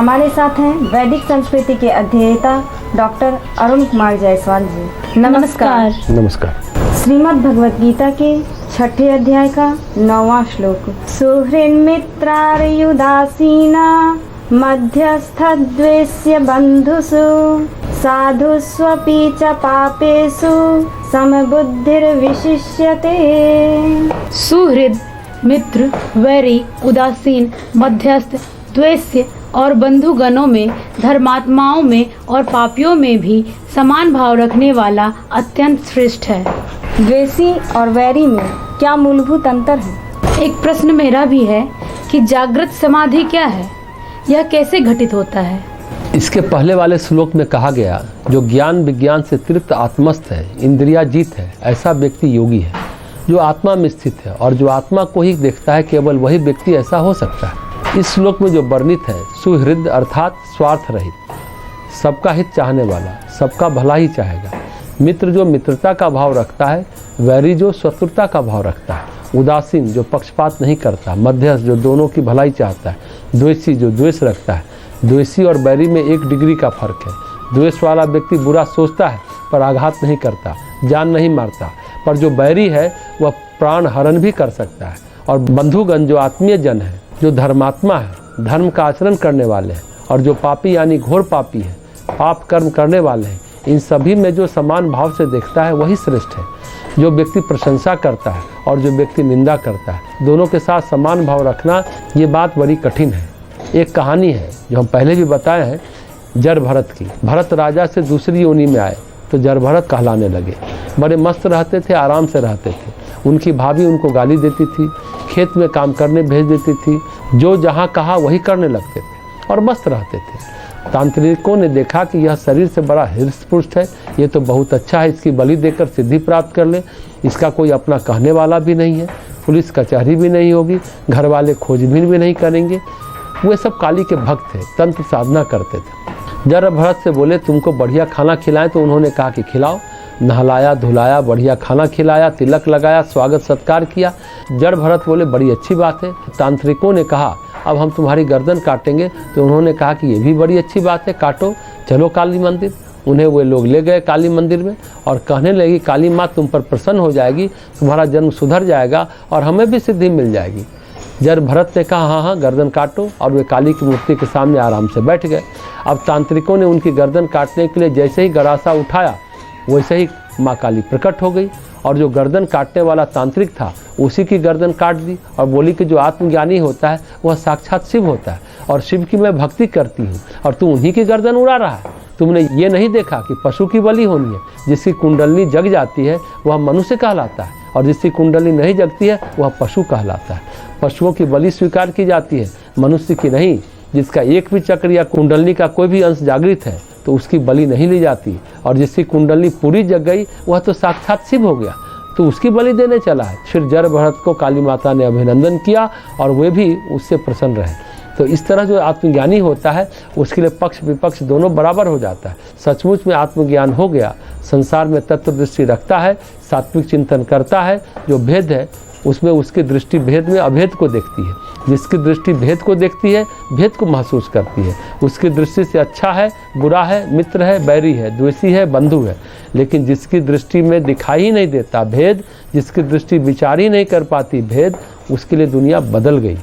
हमारे साथ हैं वैदिक संस्कृति के अध्येता डॉक्टर अरुण कुमार जायसवाल जी। नमस्कार। नमस्कार। श्रीमद् भगवत गीता के 6ठे अध्याय का 9वां श्लोक। सुहृन्मित्रार्युदासीना मध्यस्थद्वेष्य बन्धुषु साधुष्वपि च पापेषु समबुद्धिर्विशिष्यते। सुहृद, मित्र, वैरी, उदासीन, मध्यस्थ, द्वेष्य और बंधुगणों में, धर्मात्माओं में और पापियों में भी समान भाव रखने वाला अत्यंत श्रेष्ठ है। द्वेषी और वैरी में क्या मूलभूत अंतर है? एक प्रश्न मेरा भी है कि जागृत समाधि क्या है, यह कैसे घटित होता है? इसके पहले वाले श्लोक में कहा गया, जो ज्ञान विज्ञान से तृप्त आत्मस्थ है, इंद्रियाजीत है, ऐसा व्यक्ति योगी है। जो आत्मा में स्थित है और जो आत्मा को ही देखता है, केवल वही व्यक्ति ऐसा हो सकता है। इस श्लोक में जो वर्णित है, सुहृद अर्थात स्वार्थ रहित, सबका हित चाहने वाला, सबका भला ही चाहेगा। मित्र जो मित्रता का भाव रखता है, वैरी जो शत्रुता का भाव रखता है, उदासीन जो पक्षपात नहीं करता, मध्यस्थ जो दोनों की भलाई चाहता है, द्वेषी जो द्वेष रखता है। द्वेषी और बैरी में 1 डिग्री का फर्क है। द्वेष वाला व्यक्ति बुरा सोचता है पर आघात नहीं करता, जान नहीं मारता, पर जो बैरी है वह प्राण हरण भी कर सकता है। और बंधुगण जो आत्मीय जन है, जो धर्मात्मा है, धर्म का आचरण करने वाले हैं, और जो पापी यानी घोर पापी है, पाप कर्म करने वाले हैं, इन सभी में जो समान भाव से देखता है वही श्रेष्ठ है। जो व्यक्ति प्रशंसा करता है और जो व्यक्ति निंदा करता है, दोनों के साथ समान भाव रखना, ये बात बड़ी कठिन है। एक कहानी है जो हम पहले भी बताए हैं, जर भरत की। भरत राजा से दूसरी योनि में आए तो जर भरत कहलाने लगे। बड़े मस्त रहते थे, आराम से रहते थे। उनकी भाभी उनको गाली देती थी, खेत में काम करने भेज देती थी, जो जहाँ कहा वही करने लगते थे और मस्त रहते थे। तांत्रिकों ने देखा कि यह शरीर से बड़ा हृष्ट-पुष्ट है, ये तो बहुत अच्छा है, इसकी बलि देकर सिद्धि प्राप्त कर ले। इसका कोई अपना कहने वाला भी नहीं है, पुलिस कचहरी भी नहीं होगी, घर वाले खोजबीन भी नहीं करेंगे। वे सब काली के भक्त थे, तंत्र साधना करते थे। जर भरत से बोले तुमको बढ़िया खाना खिलाएं, तो उन्होंने कहा कि खिलाओ। नहलाया धुलाया, बढ़िया खाना खिलाया, तिलक लगाया, स्वागत सत्कार किया। जड़ भरत बोले बड़ी अच्छी बात है। तांत्रिकों ने कहा अब हम तुम्हारी गर्दन काटेंगे, तो उन्होंने कहा कि ये भी बड़ी अच्छी बात है, काटो, चलो काली मंदिर। उन्हें वे लोग ले गए काली मंदिर में और कहने लगी काली माँ तुम पर प्रसन्न हो जाएगी, तुम्हारा जन्म सुधर जाएगा और हमें भी सिद्धि मिल जाएगी। जर भरत ने कहा हाँ हाँ गर्दन काटो, और वे काली की मूर्ति के सामने आराम से बैठ गए। अब तांत्रिकों ने उनकी गर्दन काटने के लिए जैसे ही गरासा उठाया, वैसे ही माँ काली प्रकट हो गई और जो गर्दन काटने वाला तांत्रिक था उसी की गर्दन काट दी और बोली कि जो आत्मज्ञानी होता है वह साक्षात शिव होता है और शिव की मैं भक्ति करती हूँ और तू उन्हीं की गर्दन उड़ा रहा है। तुमने ये नहीं देखा कि पशु की बलि होनी है, जिसकी कुंडली जग जाती है वह मनुष्य कहलाता है और जिसकी कुंडली नहीं जगती है वह पशु कहलाता है। पशुओं की बलि स्वीकार की जाती है, मनुष्य की नहीं। जिसका एक भी चक्र या कुंडली का कोई भी अंश जागृत है तो उसकी बलि नहीं ली जाती, और जिसकी कुंडली पूरी जग गई वह तो साक्षात शिव हो गया, तो उसकी बलि देने चला है। फिर जर भरत को काली माता ने अभिनंदन किया और वे भी उससे प्रसन्न रहे। तो इस तरह जो आत्मज्ञानी होता है उसके लिए पक्ष विपक्ष दोनों बराबर हो जाता है। सचमुच में आत्मज्ञान हो गया, संसार में तत्व दृष्टि रखता है, सात्विक चिंतन करता है, जो भेद है उसमें उसकी दृष्टि भेद में अभेद को देखती है। जिसकी दृष्टि भेद को देखती है, भेद को महसूस करती है। उसकी दृष्टि से अच्छा है, बुरा है, मित्र है, बैरी है, द्वेषी है, बंधु है। लेकिन जिसकी दृष्टि में दिखाई ही नहीं देता भेद, जिसकी दृष्टि विचार ही नहीं कर पाती भेद, उसके लिए दुनिया बदल गई।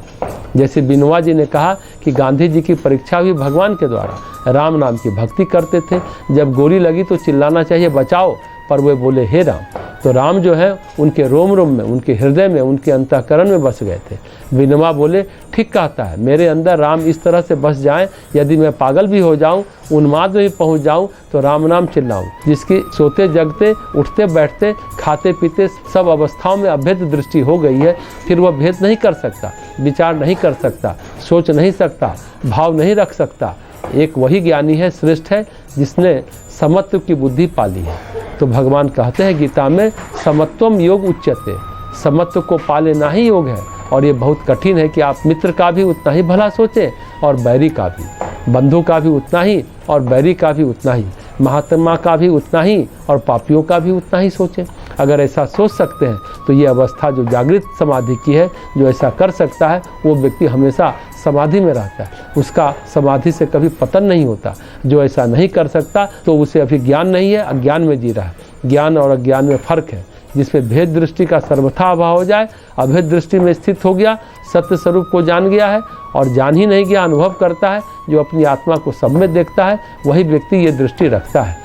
जैसे बिनवा जी ने कहा कि गांधी जी की परीक्षा हुई भगवान के द्वारा। राम नाम की भक्ति करते थे, जब गोली लगी तो चिल्लाना चाहिए बचाओ, पर वे बोले हे राम। तो राम जो है उनके रोम रोम में, उनके हृदय में, उनके अंतःकरण में बस गए थे। बिनवा बोले ठीक कहता है, मेरे अंदर राम इस तरह से बस जाएं, यदि मैं पागल भी हो जाऊं, उन्माद में भी पहुंच जाऊं, तो राम नाम चिल्लाऊं। जिसकी सोते जगते, उठते बैठते, खाते पीते सब अवस्थाओं में अभेद दृष्टि हो गई है, फिर वह भेद नहीं कर सकता, विचार नहीं कर सकता, सोच नहीं सकता, भाव नहीं रख सकता। एक वही ज्ञानी है, श्रेष्ठ है, जिसने समत्व की बुद्धि पाली है। तो भगवान कहते हैं गीता में समत्वम योग उच्यते, समत्व को पा लेना ही योग है। और ये बहुत कठिन है कि आप मित्र का भी उतना ही भला सोचें और बैरी का भी, बंधु का भी उतना ही और बैरी का भी उतना ही, महात्मा का भी उतना ही और पापियों का भी उतना ही सोचें। अगर ऐसा सोच सकते हैं तो ये अवस्था जो जागृत समाधि की है, जो ऐसा कर सकता है वो व्यक्ति हमेशा समाधि में रहता है, उसका समाधि से कभी पतन नहीं होता। जो ऐसा नहीं कर सकता तो उसे अभी ज्ञान नहीं है, अज्ञान में जी रहा है। ज्ञान और अज्ञान में फर्क है। जिसमें भेद दृष्टि का सर्वथा अभाव हो जाए, अभेद दृष्टि में स्थित हो गया, सत्य स्वरूप को जान गया है और जान ही नहीं गया, अनुभव करता है, जो अपनी आत्मा को सब में देखता है, वही व्यक्ति ये दृष्टि रखता है।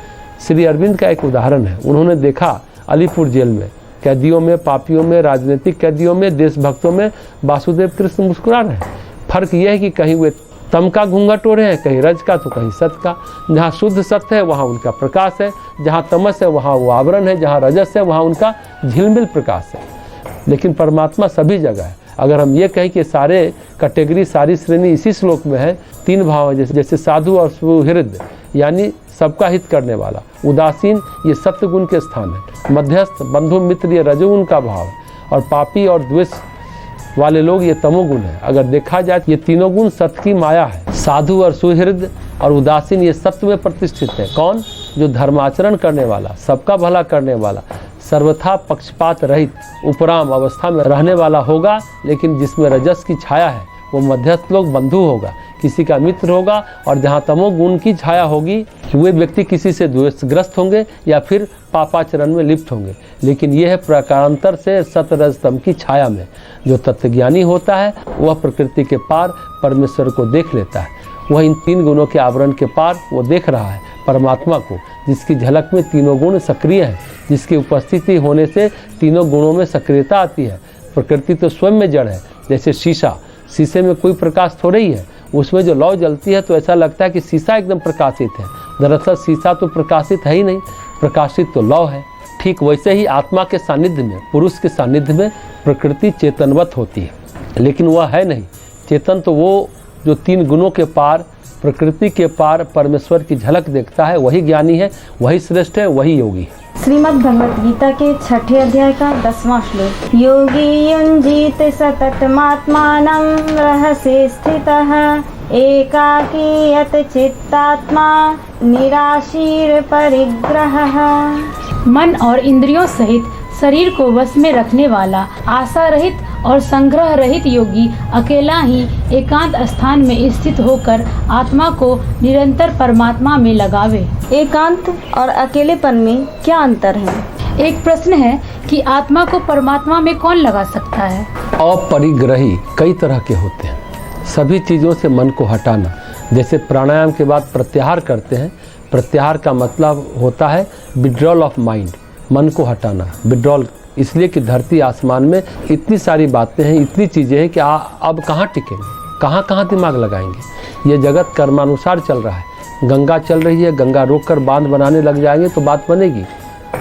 श्री अरविंद का एक उदाहरण है। उन्होंने देखा अलीपुर जेल में कैदियों में, पापियों में, राजनीतिक कैदियों में, देशभक्तों में वासुदेव कृष्ण मुस्कुरा रहे हैं। फर्क यह है कि कहीं वे तम का घूंघट ओढ़े हैं, कहीं रज का तो कहीं सत्य का। जहाँ शुद्ध सत्य है वहाँ उनका प्रकाश है, जहाँ तमस है वहाँ वो आवरण है, जहाँ रजस है वहाँ उनका झिलमिल प्रकाश है। लेकिन परमात्मा सभी जगह है। अगर हम ये कहें कि सारे कैटेगरी, सारी श्रेणी इसी श्लोक में है, तीन भाव है, जैसे साधु और सुहृद, यानी सबका हित करने वाला। उदासीन ये सत्य गुण के स्थान है। मध्यस्थ, बंधु, मित्र ये रजोगुण का भाव है। और पापी और द्वेष वाले लोग ये तमोगुण है। अगर देखा जाए ये तीनों गुण सत्य की माया है। साधु और सुहृद और उदासीन ये सत्य में प्रतिष्ठित है। कौन? जो धर्माचरण करने वाला, सबका भला करने वाला, सर्वथा पक्षपात रहित उपराम अवस्था में रहने वाला होगा। लेकिन जिसमें रजस की छाया है वो मध्यस्थ लोग बंधु होगा, किसी का मित्र होगा। और जहाँ तमोगुण की छाया होगी वे व्यक्ति किसी से द्वेषग्रस्त होंगे या फिर पापाचरण में लिप्त होंगे। लेकिन यह है प्रकारांतर से सतरजतम की छाया में। जो तत्वज्ञानी होता है वह प्रकृति के पार परमेश्वर को देख लेता है। वह इन तीन गुणों के आवरण के पार वो देख रहा है परमात्मा को, जिसकी झलक में तीनों गुण सक्रिय हैं, जिसकी उपस्थिति होने से तीनों गुणों में सक्रियता आती है। प्रकृति तो स्वयं में जड़ है। जैसे शीशा, शीशे में कोई प्रकाश थोड़ा ही है, उसमें जो लौ जलती है तो ऐसा लगता है कि शीशा एकदम प्रकाशित है। दरअसल शीशा तो प्रकाशित है ही नहीं, प्रकाशित तो लौ है। ठीक वैसे ही आत्मा के सानिध्य में, पुरुष के सानिध्य में प्रकृति चेतनवत होती है, लेकिन वह है नहीं चेतन। तो वो जो तीन गुणों के पार, प्रकृति के पार परमेश्वर की झलक देखता है, वही ज्ञानी है, वही श्रेष्ठ है, वही योगी है। श्रीमद् भगवत गीता के 6ठे अध्याय का 10वां श्लोक। योगी युञ्जीत सततमात्मानं रहस्य स्थितः एकाकी यत चित्तात्मा निराशीर परिग्रहः। मन और इंद्रियों सहित शरीर को वश में रखने वाला, आशा रहित और संग्रह रहित योगी अकेला ही एकांत स्थान में स्थित होकर आत्मा को निरंतर परमात्मा में लगावे। एकांत और अकेलेपन में क्या अंतर है? एक प्रश्न है कि आत्मा को परमात्मा में कौन लगा सकता है? अपरिग्रही कई तरह के होते हैं। सभी चीज़ों से मन को हटाना, जैसे प्राणायाम के बाद प्रत्याहार करते हैं। प्रत्याहार का मतलब होता है विड्रॉल ऑफ माइंड, मन को हटाना। विड्रॉल इसलिए कि धरती आसमान में इतनी सारी बातें हैं, इतनी चीज़ें हैं कि अब कहाँ टिकेंगे, कहाँ कहाँ दिमाग लगाएंगे। ये जगत कर्मानुसार चल रहा है। गंगा चल रही है, गंगा रोककर बांध बनाने लग जाएंगे तो बात बनेगी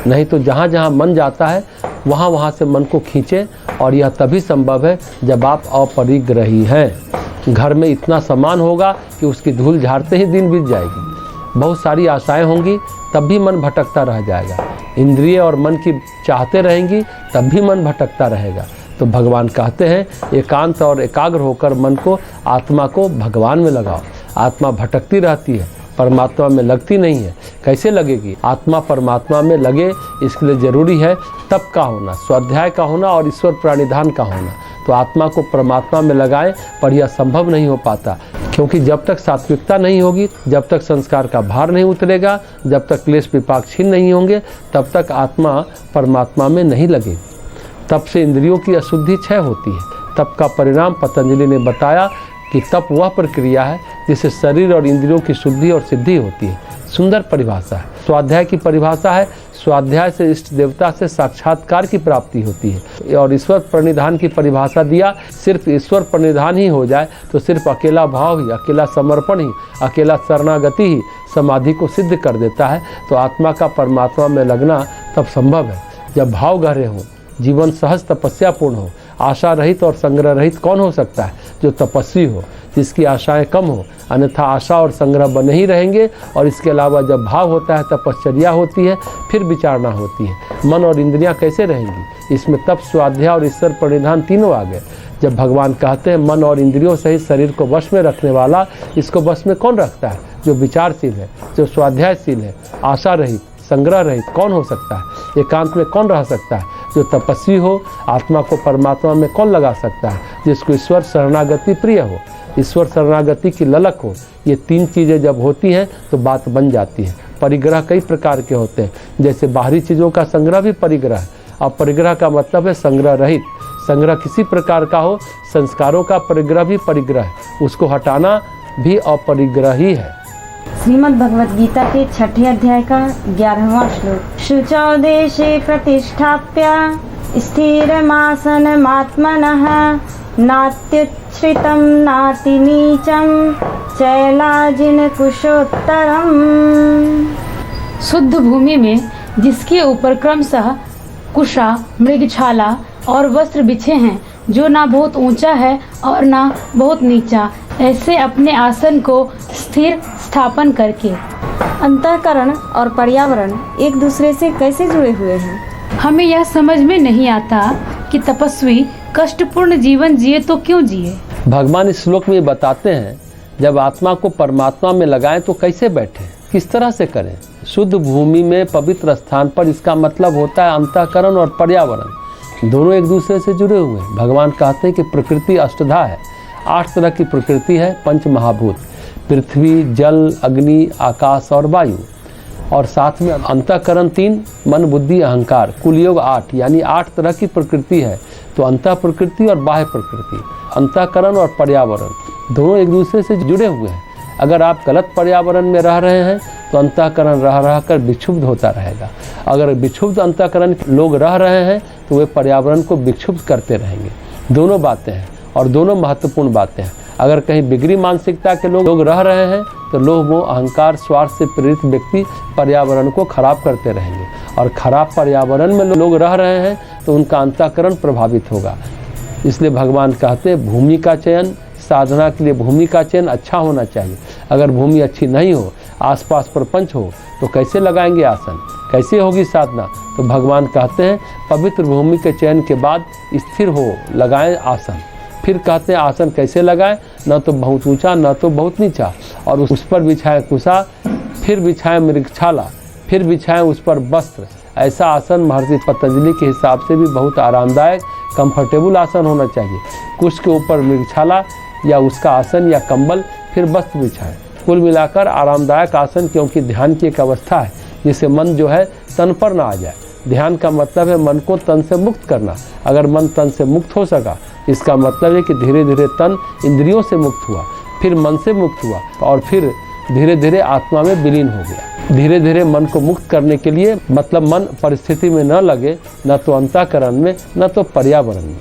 नहीं। तो जहाँ जहाँ मन जाता है वहाँ वहाँ से मन को खींचे। और यह तभी संभव है जब आप अपरिग्रही हैं। घर में इतना सामान होगा कि उसकी धूल झाड़ते ही दिन बीत जाएगी। बहुत सारी आशाएं होंगी तब भी मन भटकता रह जाएगा। इंद्रिय और मन की चाहते रहेंगी तब भी मन भटकता रहेगा। तो भगवान कहते हैं एकांत और एकाग्र होकर मन को, आत्मा को भगवान में लगाओ। आत्मा भटकती रहती है, परमात्मा में लगती नहीं है। कैसे लगेगी? आत्मा परमात्मा में लगे, इसके लिए जरूरी है तप का होना, स्वाध्याय का होना और ईश्वर प्रणिधान का होना। तो आत्मा को परमात्मा में लगाएं, पर यह संभव नहीं हो पाता, क्योंकि जब तक सात्विकता नहीं होगी, जब तक संस्कार का भार नहीं उतरेगा, जब तक क्लेश विपाक छीन नहीं होंगे, तब तक आत्मा परमात्मा में नहीं लगेगी। तप से इंद्रियों की अशुद्धि क्षय होती है। तप का परिणाम पतंजलि ने बताया कि तप वह प्रक्रिया है जिससे शरीर और इंद्रियों की शुद्धि और सिद्धि होती है। सुंदर परिभाषा है। स्वाध्याय की परिभाषा है, स्वाध्याय से इष्ट देवता से साक्षात्कार की प्राप्ति होती है। और ईश्वर प्रणिधान की परिभाषा दिया, सिर्फ ईश्वर प्रणिधान ही हो जाए तो सिर्फ अकेला भाव ही, अकेला समर्पण ही, अकेला शरणागति ही समाधि को सिद्ध कर देता है। तो आत्मा का परमात्मा में लगना तब संभव है जब भाव गहरे हों, जीवन सहज तपस्या पूर्ण हो। आशा रहित और संग्रह रहित कौन हो सकता है? जो तपस्वी हो, जिसकी आशाएं कम हो। अन्यथा आशा और संग्रह बने ही रहेंगे। और इसके अलावा जब भाव होता है तपश्चर्या होती है, फिर विचारणा होती है। मन और इंद्रियां कैसे रहेंगी? इसमें तप, स्वाध्याय और ईश्वर प्रणिधान तीनों आ गए। जब भगवान कहते हैं मन और इंद्रियों सहित शरीर को वश में रखने वाला, इसको वश में कौन रखता है? जो विचारशील है, जो स्वाध्यायशील है, आशा रहित, संग्रह रहित कौन हो सकता है? एकांत में कौन रह सकता है? जो तपस्वी हो। आत्मा को परमात्मा में कौन लगा सकता है? जिसको ईश्वर शरणागति प्रिय हो, ईश्वर शरणागति की ललक हो। ये 3 चीज़ें जब होती हैं तो बात बन जाती है। परिग्रह कई प्रकार के होते हैं, जैसे बाहरी चीज़ों का संग्रह भी परिग्रह है। अब परिग्रह का मतलब है संग्रह रहित। संग्रह किसी प्रकार का हो, संस्कारों का परिग्रह भी परिग्रह है, उसको हटाना भी अपरिग्रह ही है। श्रीमद् भगवत गीता के 6ठे अध्याय का 11वां श्लोक। शुचौ देशे प्रतिष्ठाप्य स्थिरमासनमात्मनः नात्युच्छ्रितं नातिनीचं चैलाजिनकुशोत्तरम्। शुद्ध भूमि में जिसके ऊपर क्रमशः कुशा, मृगछाला और वस्त्र बिछे हैं, जो ना बहुत ऊंचा है और ना बहुत नीचा, ऐसे अपने आसन को स्थिर स्थापन करके। अंतःकरण और पर्यावरण एक दूसरे से कैसे जुड़े हुए हैं? हमें यह समझ में नहीं आता कि तपस्वी कष्टपूर्ण जीवन जिए तो क्यों जिए। भगवान इस श्लोक में बताते हैं, जब आत्मा को परमात्मा में लगाएं तो कैसे बैठे, किस तरह से करें। शुद्ध भूमि में पवित्र स्थान पर, इसका मतलब होता है अंतःकरण और पर्यावरण दोनों एक दूसरे से जुड़े हुए हैं। भगवान कहते हैं कि प्रकृति अष्टधा है, 8 तरह की प्रकृति है, 5 महाभूत, पृथ्वी, जल, अग्नि, आकाश और वायु, और साथ में अंतःकरण 3, मन, बुद्धि, अहंकार, कुल योग 8, यानी 8 तरह की प्रकृति है। तो अंतः प्रकृति और बाह्य प्रकृति, अंतःकरण और पर्यावरण दोनों एक दूसरे से जुड़े हुए हैं। अगर आप गलत पर्यावरण में रह रहे हैं तो अंतःकरण रह कर विक्षुब्ध होता रहेगा। अगर विक्षुब्ध अंतःकरण लोग रह रहे हैं तो वे पर्यावरण को विक्षुब्ध करते रहेंगे। दोनों बातें हैं और दोनों महत्वपूर्ण बातें हैं। अगर कहीं बिगड़ी मानसिकता के लोग रह रहे हैं तो लोभ, मोह, अहंकार, स्वार्थ से प्रेरित व्यक्ति पर्यावरण को खराब करते रहेंगे, और खराब पर्यावरण में लोग रह रहे हैं तो उनका अंतःकरण प्रभावित होगा। इसलिए भगवान कहते हैं भूमि का चयन, साधना के लिए भूमि का चयन अच्छा होना चाहिए। अगर भूमि अच्छी नहीं हो, आसपास प्रपंच हो, तो कैसे लगाएंगे आसन, कैसे होगी साधना। तो भगवान कहते हैं पवित्र भूमि के चयन के बाद स्थिर हो लगाएं आसन। फिर कहते हैं आसन कैसे लगाएं, न तो बहुत ऊंचा न तो बहुत नीचा, और उस पर बिछाएं कुशा, फिर बिछाएं मृगछाला, फिर बिछाएं उस पर वस्त्र। ऐसा आसन महर्षि पतंजलि के हिसाब से भी बहुत आरामदायक, कंफर्टेबल आसन होना चाहिए। कुश के ऊपर मृगछाला या उसका आसन या कंबल, फिर वस्त्र बिछाएं। कुल मिलाकर आरामदायक आसन, क्योंकि ध्यान की एक अवस्था है जिससे मन जो है तन पर ना आ जाए। ध्यान का मतलब है मन को तन से मुक्त करना। अगर मन तन से मुक्त हो सका, इसका मतलब है कि धीरे धीरे तन इंद्रियों से मुक्त हुआ, फिर मन से मुक्त हुआ, और फिर धीरे धीरे आत्मा में विलीन हो गया। धीरे धीरे मन को मुक्त करने के लिए मतलब मन परिस्थिति में न लगे, न तो अंतःकरण में न तो पर्यावरण में।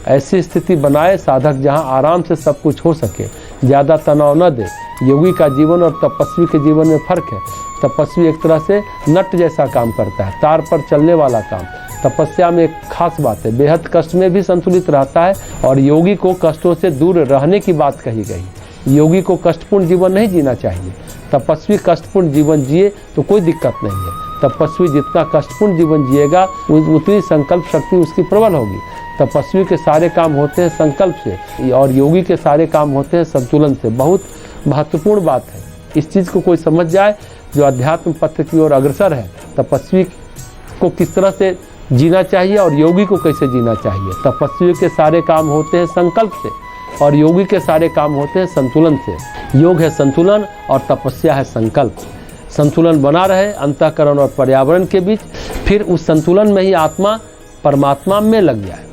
ऐसी स्थिति बनाए साधक जहाँ आराम से सब कुछ हो सके, ज़्यादा तनाव न दे। योगी का जीवन और तपस्वी के जीवन में फ़र्क है। तपस्वी एक तरह से नट जैसा काम करता है, तार पर चलने वाला काम। तपस्या में एक खास बात है, बेहद कष्ट में भी संतुलित रहता है, और योगी को कष्टों से दूर रहने की बात कही गई। योगी को कष्टपूर्ण जीवन नहीं जीना चाहिए। तपस्वी कष्टपूर्ण जीवन जिए तो कोई दिक्कत नहीं है। तपस्वी जितना कष्टपूर्ण जीवन जिएगा उतनी संकल्प शक्ति उसकी प्रबल होगी। तपस्वी के सारे काम होते हैं संकल्प से, और योगी के सारे काम होते हैं संतुलन से। बहुत महत्वपूर्ण बात है, इस चीज़ को कोई समझ जाए जो अध्यात्म पथ की ओर अग्रसर है। तपस्वी को किस तरह से जीना चाहिए और योगी को कैसे जीना चाहिए। तपस्वी के सारे काम होते हैं संकल्प से, और योगी के सारे काम होते हैं संतुलन से। योग है संतुलन और तपस्या है संकल्प। संतुलन बना रहे अंतःकरण और पर्यावरण के बीच, फिर उस संतुलन में ही आत्मा परमात्मा में लग जाए।